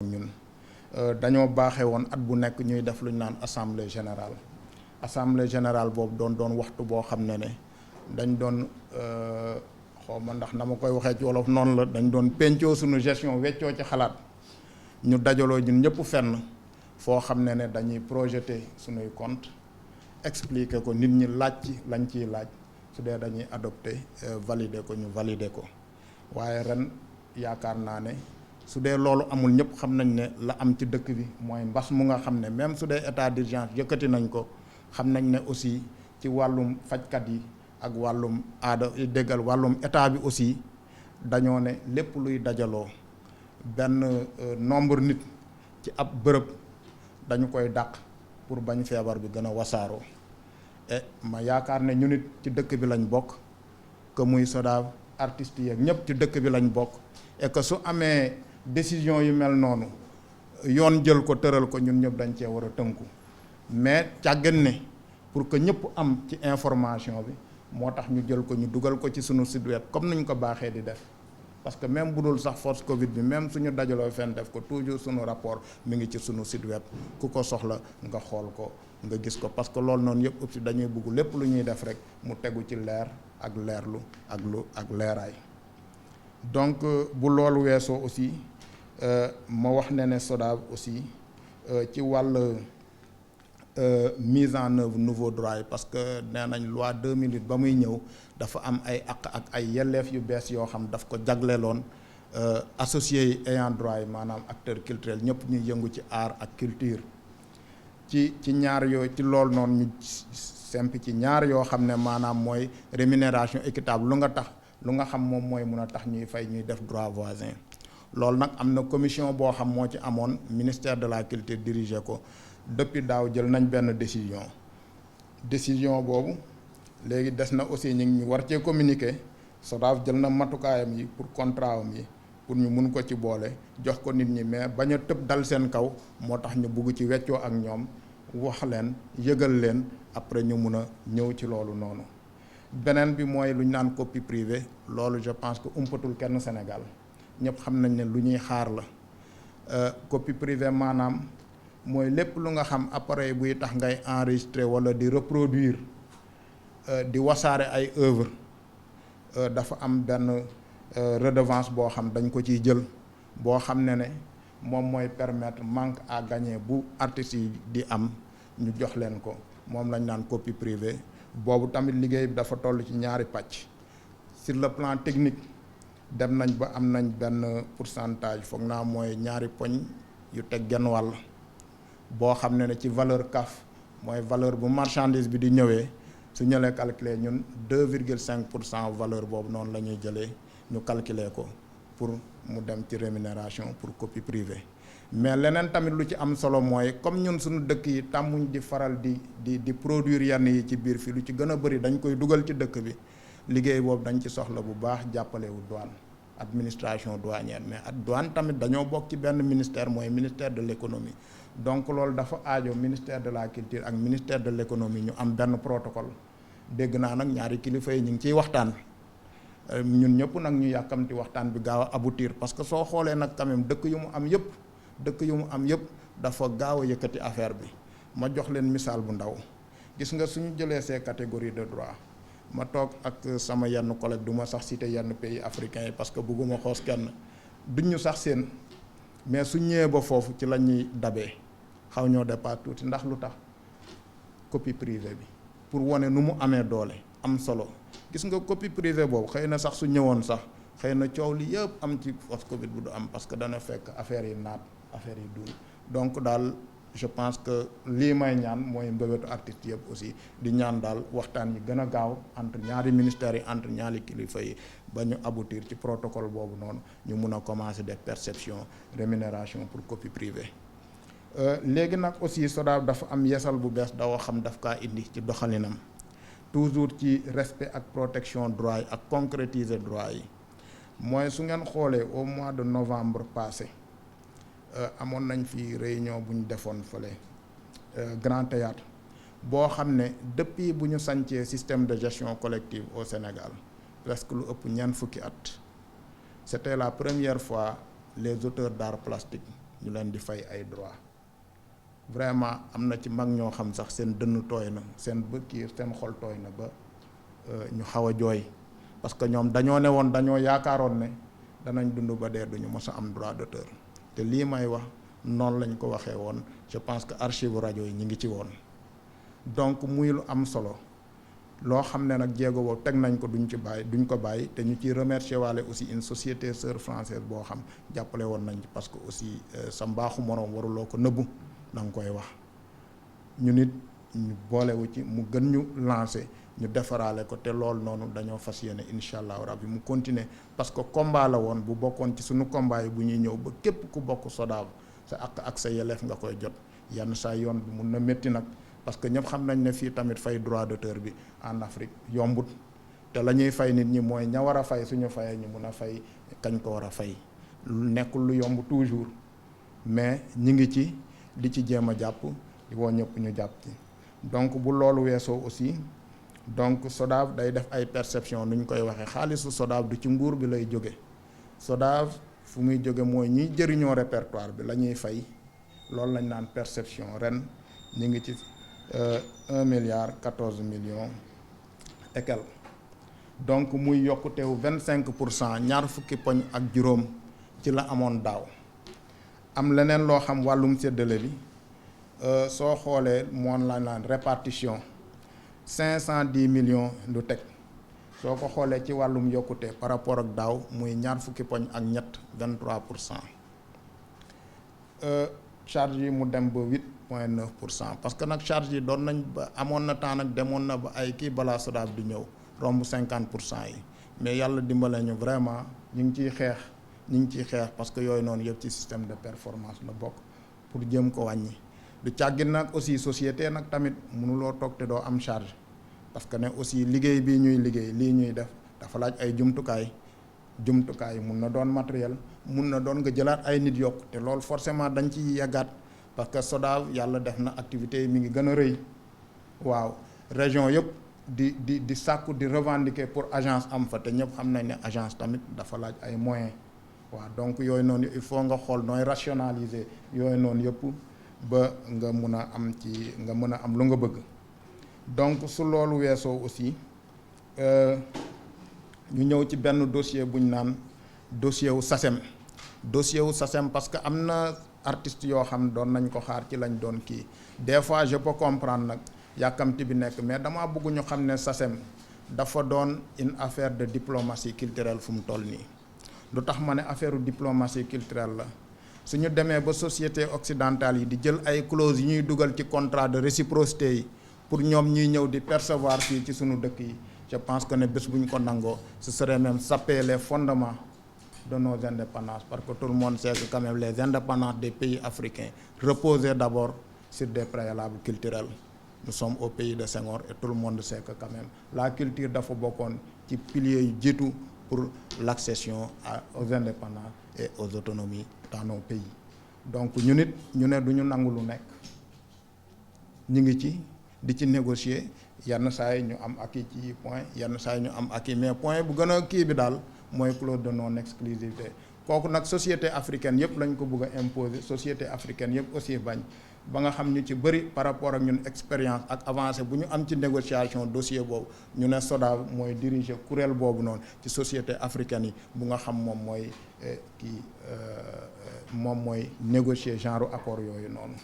ñun dañoo baaxee woon at bu nekk ñuy def lu ñu naan assemblée générale boobu doon waxtu boo xam ne dañ doon xaw ma ndax na ma koy waxee ci wolof noonu la, dañ doon pencoo suñu gestion weccoo ci xalaat ñu dajaloo ñun ñëpp fenn foo xam ne dañuy projeter suñuy compte expliquer ko nit ñi laaj ci lañ ciy laaj su dee dañuy adopter valider ko ñu valider ko. waaye ren yaakaar naa ne su dee loolu amul ñëpp xam nañ ne la am ci dëkk bi mooy mbas mu nga xam ne même su dee état d'urgence yëkkati nañ ko xam nañ ne aussi ci wàllum fajkat yi ak wàllum aada déggal wàllum état bi aussi dañoo ne lépp luy dajaloo benn nombre nit ci ab bërëb dañu koy dàq pour bañ feebar bi gën a wasaaroo et ma yaakaar ne ñu nit ci dëkk bi lañ bokk que muy SODAV artistes yeeg ñëpp ci dëkk bi lañ bokk et que su amee décision yu mel noonu yoon jël ko tëral ko ñun ñëpp dañ cee war a tënku mais càggan ne pour que ñëpp am ci information bi moo tax ñu jël ko ñu dugal ko ci sunu site web comme niñ ko baaxee di def parce que même bu dul sax force Covid bi même suñu dajaloo fenn def ko toujours sunu rapport mi ngi ci sunu site web ku ko soxla nga xool ko nga gis ko parce que loolu noonu yëpp aussi dañuy bëgg lépp lu ñuy def rek mu tegu ci leer ak leerlu ak leeraay. donc bu loolu weesoo aussi ma wax ne SODAV aussi ci wàll mise en œuvre nouveau droit yi parce que nee nañ loi 2008 ba muy ñëw dafa am ay àq ak ay yelleef yu bees yoo xam daf ko jagleeloon associés yi ayant droit yi maanaam acteurs culturels ñëpp ñuy yëngu ci art ak culture ci ñaar yooyu ci loolu noonu ñu semp ci ñaar yoo xam ne maanaam mooy rémunération équitable lu nga xam moom mooy mun a tax ñuy fay ñuy def droit voisin loolu nag am na commission boo xam moo ci amoon ministère de la culture dirigé ko depuis daaw jël nañ benn décision boobu léegi des na aussi ñu war cee communiquer SODAV jël na matukaayam yi pour contrat am yi pour ñu mun ko ci boole jox ko nit ñi mais bañ a tëb dal seen kaw moo tax ñu bugg ci weccoo ak ñoom wax leen yëgal leen après ñu mun a ñëw ci loolu noonu. beneen bi mooy lu ñu naan copie privée loolu je pense que umpatul kenn Sénégal ñëpp xam nañ ne lu ñuy xaar la copie privée maanaam mooy lépp lu nga xam appareil buy tax ngay enregistrer wala di reproduire di wasaare ay œuvre dafa am benn redevance boo xam dañ ko ciy jël boo xam ne moom mooy permettre manque à gagner bu artistes yi di am ñu jox leen ko moom lañ naan copie privée boobu tamit liggéey bi dafa toll ci ñaari pàcc sur le plan technique dem nañ ba am nañ benn pourcentage foog naa mooy ñaari poñ yu teg genn wàll boo xam ne ci valeur CAF mooy valeur bu marchandise bi di ñëwee su ñëlee calculer ñun 2,5% valeur boobu noonu la ñuy jëlee ñu calculer ko pour mu dem ci rémunération pour copie privée mais leneen tamit lu ci am solo mooy comme ñun suñu dëkk yi tàmmuñ di faral di produire yenn yi ci biir fii lu ci gën a bëri dañ koy dugal ci dëkk bi liggéey boobu dañ ci soxla bu baax jàppalewu douane administration douanière mais ak douane tamit dañoo bokk ci benn ministère mooy ministère de l'économie donc loolu dafa aajo ministère de la culture ak ministère de l'économie ñu am benn protocole dégg naa nag ñaari kilifa yi ñu ngi ciy waxtaan ñun ñëpp nag ñu yàkkamti waxtaan bi gaaw a aboutir parce que soo xoolee nag quand même dëkk yu mu am yëpp dafa gaaw a yëkkati affaire bi ma jox leen misaal bu ndaw gis nga suñu jëlee ces catégories de droit ma toog ak sama yenn collègue du ma sax citer yenn pays africains yi parce que bëgguma xoos kenn duñ ñu sax seen mais su ñëwee ba foofu ci la ñuy dabee xaw ñoo dépasse tuuti ndax lu tax copie privée bi pour wane nu mu amee doole am solo gis nga copie privée boobu xëy na sax su ñëwoon sax xëy na coow li yëpp am ci post Covid bu du am parce que dana fekk affaire yi naat affaire yi dul donc daal je pense que lii may ñaan mooy mbébétu artistes yëpp aussi di ñaan daal waxtaan yi gën a gaaw entre ñaari ministères yi entre ñaari kilifa yi ba ñu aboutir ci protocole boobu noonu ñu mun a commencer des perceptions rémunération pour copie privée léegi nag aussi SODAV dafa am yeesal bu bees dawoo xam daf kaa indi ci doxalinam toujours ci respect ak protection droit yi ak concrétiser droit yi mooy su ngeen xoolee au mois de novembre passé amoon nañ fi réunion bu ñu defoon fële Grand Théâtre boo xam ne depuis bu ñu sancee système de gestion collective au Sénégal presque lu ëpp ñeent fukki at c'était la première fois les auteurs d'art plastique ñu leen di fay ay droit vraiment am na ci mag ñoo xam sax seen dënn tooy na seen bëkkiir seen xol tooy na ba ñu xaw a jooy parce que ñoom dañoo ne woon dañoo yaakaaroon ne danañ dund ba dee duñu mës a am droit d'auteur te lii may wax noonu lañ ko waxee woon je pense que archive rajo yi ñu ngi ci woon donc muy lu am solo loo xam ne nag jéego boobu teg nañ ko duñ ko bàyyi te ñu ciy remercier waale aussi une société sœur française boo xam jàppale woon nañ ci parce que aussi sa mbaaxu moroom waruloo ko nëbbu da nga koy wax ñu nit ñu boolewu ci mu gën ñu lancer ñu defaraale ko te loolu noonu dañoo fas yéene incha allahu rabbi mu continuer parce que combat la woon bu bokkoon ci suñu combat yi bu ñuy ñëw ba képp ku bokk SODAV sa ak sa yelleef nga koy jot yenn saa yoon bi mun na métti nag parce que ñëpp xam nañ ne fii tamit fay droit d'auteur bi en Afrique yombut te la ñuy fay nit ñi mooy ña war a fay suñu fayee ñu mun a fay kañ ko war a fay nekkul lu yomb toujours mais ñi ngi ci di ci jéem a jàpp di woo ñëpp ñu jàpp ci donc bu loolu weesoo aussi donc SODAV day def ay perception nu ñu koy waxee xaalisu SODAV du ci nguur bi lay jóge SODAV fu muy jóge mooy ñiy jëriñoo répertoire bi la ñuy fay loolu lañ naan perception ren ñu ngi ci 1,14 milliard et quelques donc muy yokkutewu 25% ñaar fukki poñ ak juróom ci la amoon daaw am leneen loo xam wàllum séddale bi soo xoolee moom la naan répartition 510 millions lu teg soo ko xoolee ci wàllum yokkute par rapport ak daaw muy ñaar fukki poñ ak ñett 23%. charge yi mu dem ba 8,9% parce que nag charge yi doon nañ ba amoon na temps nag demoon na ba ay kii balaa SODAV di ñëw romb 50% yi mais yàlla dimbale ñu vraiment ñu ngi ciy xeex parce que yooyu noonu yëpp ci système de performance la bokk pour jëm ko wàññi du càggin nag aussi société nag tamit mënuloo toog te doo am charge parce que ne aussi liggéey bii ñuy liggéey lii ñuy def dafa laaj ay jumtukaay mun na doon matériel mun na doon nga jëlaat ay nit yokk te loolu forcément dañ ci yàggaat parce que SODAV yàlla def na activité yi mi ngi gën a rëy waaw région yëpp di sàkku di revendiquer pour agence am fa te ñëpp xam nañ ne agence tamit dafa laaj ay moyens waaw donc yooyu noonu il faut nga xool nooy rationaliser yooyu noonu yëpp ba nga mun a am lu nga bëgg donc su loolu weesoo aussi ñu ñëw ci benn dossier bu ñu naan dossier wu SACEM parce que am na artistes yoo xam doon nañ ko xaar ci lañ doon kii des fois je peux comprendre nag yàkkamti bi nekk mais damaa bëgg ñu xam ne SACEM dafa doon une affaire de diplomatie culturelle fu mu toll nii lu tax ma ne affaire diplomatie culturelle la suñu demee ba société occidentale yi di jël ay clauses yi ñuy dugal ci contrat de réciprocité yi pour ñoom ñuy ñëw di percevoir fii ci suñu dëkk yi je pense que ne bés bu ñu ko nangoo ce serait même saper les fondements de nos indépendances parce que tout le monde sait que quand même les indépendances des pays africains reposaient d'abord sur des préalables culturels. Nous sommes au pays de Senghor et tout le monde sait que quand même la culture dafa bokkoon ci piliers yu jiitu pour l'accession aux indépendances et aux autonomies dans nos pays donc ñu ne du ñu nangu lu nekk ñu ngi ci di ci négocier yenn saa yi ñu am acquis ci point yenn saa yi ñu am acquis mais point bu gën a kii bi daal mooy clause de non exclusivité kooku nag société africaine yëpp lañ ko bëgg a imposer société africaine yëpp aussi bañ ba nga xam ñu ci bëri par rapport ak ñun expérience ak avancée bu ñu am ci négociation dossier boobu ñu ne SODAV mooy diriger kuréel boobu noonu ci société africaine yi bu nga xam moom mooy négocier genre accord yooyu noonu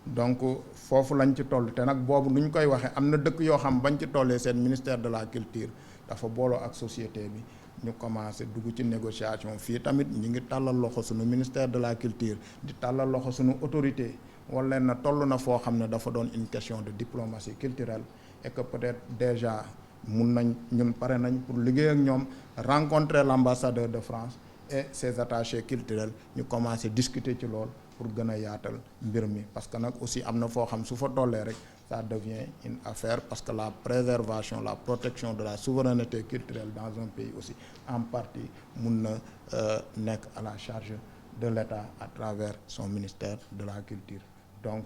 donc foofu lañ ci toll te nag boobu nu ñu koy waxee am na dëkk yoo xam bañ ci tollee seen ministère de la culture dafa booloo ak société bi ñu commencé dugg ci négociation fii tamit ñu ngi tàllal loxo suñu ministère de la culture di tàllal loxo suñu autorité wala na toll na foo xam ne dafa doon une question de diplomatie culturelle et que peut-être déjà ñun pare nañ pour liggéey ak ñoom rencontrer l'ambassadeur de France et ses attachés culturels ñu commencé discuter ci lool pour gën a yaatal mbir mi parce que nag aussi am na foo xam su fa tollee rek ça devient une affaire parce que la préservation la protection de la souveraineté culturelle dans un pays aussi en partie mun na nekk à la charge de l'État à travers son ministère de la culture donc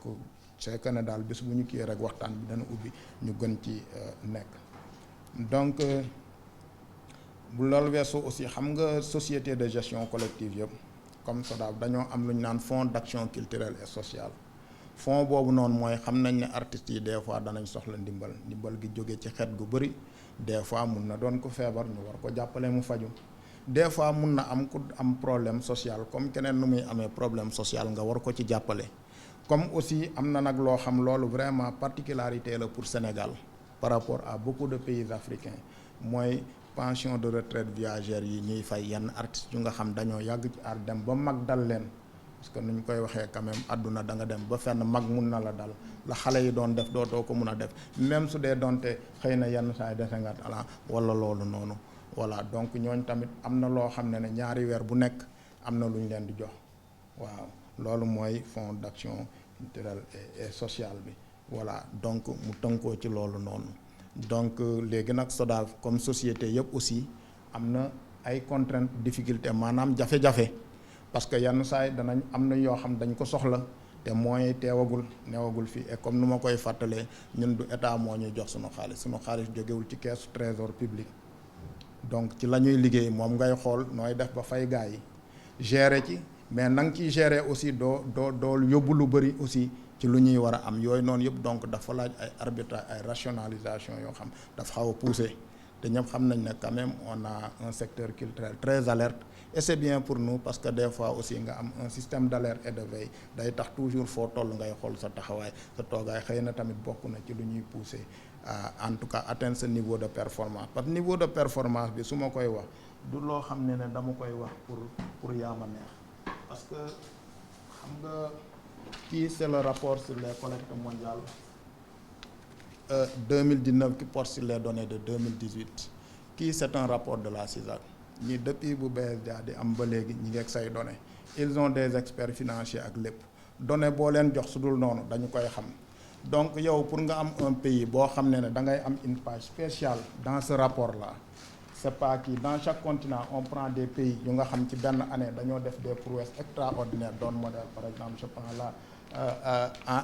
c'est que ne daal bés bu ñu kii rek waxtaan bi dana ubbi ñu gën ci nekk donc bu loolu weesoo aussi xam nga société de gestion collective yëpp comme SODAV dañoo am lu ñu naan fonds d'action culturelle et sociale fonds boobu noonu mooy xam nañ ne artistes yi des fois danañ soxla ndimbal gi jóge ci xeet gu bëri des fois mun na doon ko feebar ñu war ko jàppale mu faju des fois mun na am ku am problème social comme keneen nu muy amee problème social nga war ko ci jàppale comme aussi am na nag loo xam loolu vraiment particularité la pour Sénégal par rapport à beaucoup de pays africains mooy pension de retraite viagère yi ñuy fay yenn artistes yu nga xam dañoo yàgg ci art dem ba mag dal leen parce que nu ñu koy waxee quand même àdduna da nga dem ba fenn mag mun na la dal la xale yi doon def dootoo ko mun a def même su dee doonte xëy na yenn saa yi dese nga talent wala loolu noonu voilà donc ñooñ tamit am na loo xam ne ñaari weer bu nekk am na lu ñu leen di jox waaw loolu mooy fonds d'action culturelle et sociale bi voilà donc mu tënkoo ci loolu noonu donc léegi nag SODAV comme société yëpp aussi am na ay contraintes difficultés maanaam jafe-jafe parce que yenn saa yi danañ am na yoo xam dañ ko soxla te mooy newagul fii et comme nu ma koy fàttalee ñun du état moo ñuy jox sunu xaalis jógewul ci caisse trésor public donc ci la ñuy liggéey moom ngay xool nooy def ba fay gars yi gérer ci mais na nga ciy gérer aussi doo yóbbu lu bëri aussi ci lu ñuy war a am yooyu noonu yëpp donc dafa laaj ay arbitrage ay rationalisation yoo xam dafa xaw a poussé te ñëpp xam nañ ne quand même on a un secteur culturel très alerte et c'est bien pour nous parce que des fois aussi nga am un système d'alerte et de veille day tax toujours foo toll ngay xool sa taxawaay sa toogaay xëy na tamit bokk na ci lu ñuy poussé en tout cas atteindre ce niveau de performance parce que niveau de performance bi su ma koy wax du loo xam ne dama koy wax pour yaama neex parce que xam nga kii c'est le rapport sur les collectes mondiales 2019 qui porte sur les données de 2018 kii c'est un rapport de la CISAC ñi depuis bu BSDA di am ba léegi ñi ngi ak say données ils ont des experts financiers ak lépp données boo leen jox su dul noonu dañu koy xam donc yow pour nga am un pays boo xam ne da ngay am une page spéciale dans ce rapport là c'est pas que dans chaque continent on prend des pays yu nga xam ci benn année dañoo def des prouesses extraordinaires doon modèle par exemple je prends là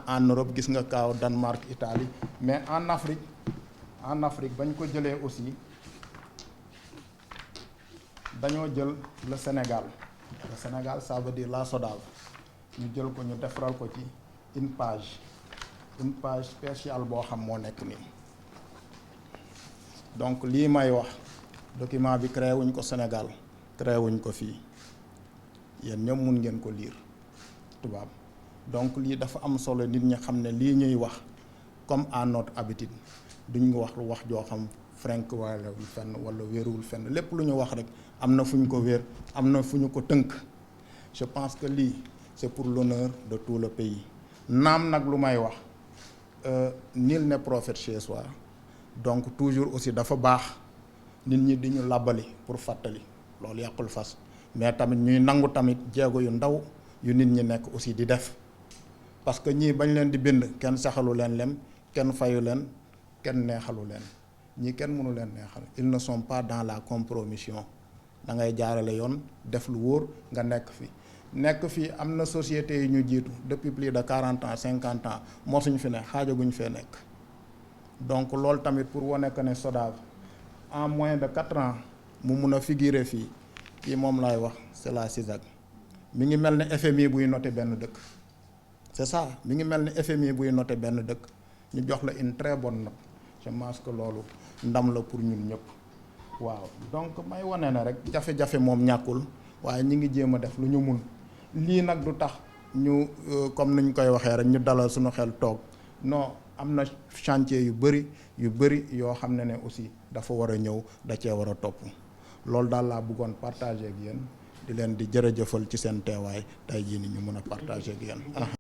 en Europe gis nga kaaw Danemark Italie mais en Afrique bañ ko jëlee aussi dañoo jël le Sénégal ça veut dire la SODAV ñu jël ko ñu defaral ko ci une page spéciale boo xam moo nekk nii donc lii may wax document bi créé wuñ ko Sénégal créé wuñ ko fii yéen ñoom mun ngeen ko lire tubaab donc lii dafa am solo nit ñi xam ne lii ñuy wax comme à notre habitude duñ wax joo xam frank wala fenn wala wéeruwul fenn lépp lu ñu wax rek am na fu ñu ko wéer am na fu ñu ko tënk je pense que lii c'est pour l'honneur de tout le pays naam nag lu may wax nul n'est prophète chez soi donc toujours aussi dafa baax nit ñi di ñu làbbali pour fàttali loolu yàqul fas mais tamit ñuy nangu tamit jéego yu ndaw yu nit ñi nekk aussi di def parce que ñii bañ leen di bind kenn saxalu leen lem kenn fayu leen kenn neexalu leen ñii kenn mënu leen neexal ils ne sont pas dans la compromission da ngay jaarale yoon def lu wóor nga nekk fii am na société yi ñu jiitu depuis plus de 40 ans 50 ans mosuñ fi ne xaajaguñ fee nekk donc loolu tamit pour wane que ne SODAV en moins de 4 ans mu mun a figurer fii kii moom laay wax c'est la CISAC mi ngi mel ne FMI buy noté benn dëkk c'est ça mi ngi mel ne FMI buy noté benn dëkk ñu jox la une très bonne note je pense que loolu ndam la pour ñun ñëpp waaw donc may wane na rek jafe-jafe moom ñàkkul waaye ñi ngi jéem a def lu ñu mun lii nag du tax ñu comme niñ koy waxee rek ñu dalal suñu xel toog non am na chantier yu bëri yoo xam ne aussi dafa war a ñëw da cee war a topp loolu daal laa bëggoon partager ak yéen di leen di jërëjëfal ci seen teewaay tey jii ni ñu mën a partager ak yéen